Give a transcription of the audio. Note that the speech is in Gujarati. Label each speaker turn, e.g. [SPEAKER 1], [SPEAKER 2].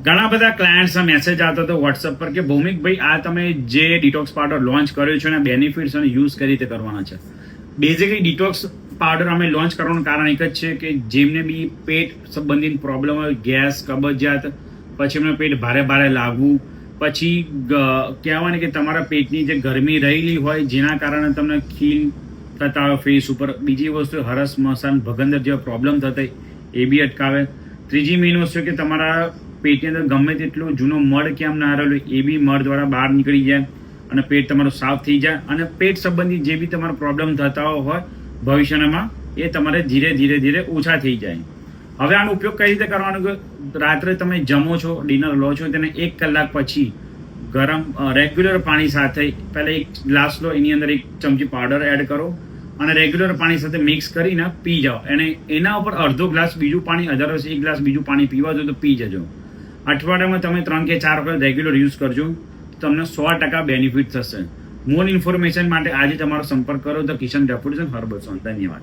[SPEAKER 1] ઘણા બધા ક્લાયન્ટ્સના મેસેજ આવતો હતો વોટ્સઅપ પર કે ભૌમિકભાઈ આ તમે જે ડિટોક્સ પાવડર લોન્ચ કર્યો છે એના બેનિફિટ્સ અને યુઝ કઈ રીતે કરવાના છે. બેઝિકલી ડિટોક્સ પાવડર અમે લોન્ચ કરવાનું કારણ એક જ છે કે જેમને બી પેટ સંબંધિત પ્રોબ્લેમ હોય, ગેસ, કબજિયાત, પછી એમને પેટ ભારે ભારે લાગવું, પછી કહેવાય ને કે તમારા પેટની જે ગરમી રહેલી હોય જેના કારણે તમને ખીલ થતા હોય ફેસ ઉપર, બીજી વસ્તુ હરસ, મસન, ભગંદર જેવા પ્રોબ્લેમ થતા એ બી અટકાવે. ત્રીજી મેઇન વસ્તુ કે તમારા પેટની અંદર ગમે તેટલું જૂનો મળ કેમ ના રહેલું એ બી મળ દ્વારા બહાર નીકળી જાય અને પેટ તમારું સાફ થઈ જાય અને પેટ સંબંધિત જે બી તમારો પ્રોબ્લેમ થતા હોય ભવિષ્યમાં એ તમારે ધીરે ધીરે ધીરે ઓછા થઈ જાય. હવે આનો ઉપયોગ કઈ રીતે કરવાનો કે રાત્રે તમે જમો છો, ડિનર લો છો, તેને 1 કલાક પછી ગરમ રેગ્યુલર પાણી સાથે પહેલાં 1 ગ્લાસ લો, એની અંદર 1 ચમચી પાવડર એડ કરો અને રેગ્યુલર પાણી સાથે મિક્સ કરીને પી જાઓ. અને એના ઉપર અડધો ગ્લાસ બીજું પાણી, અધરવાઇઝ 1 ગ્લાસ બીજું પાણી પીવા જો તો પી જજો. અઠવાડિયામાં તમે 3 કે 4 વખત રેગ્યુલર યુઝ કરજો, તમને 100% બેનિફિટ થશે. મોર ઇન્ફોર્મેશન માટે આજે તમારો સંપર્ક કરો ધ કિશન રેપ્યુટેશન હર્બલ. ધન્યવાદ.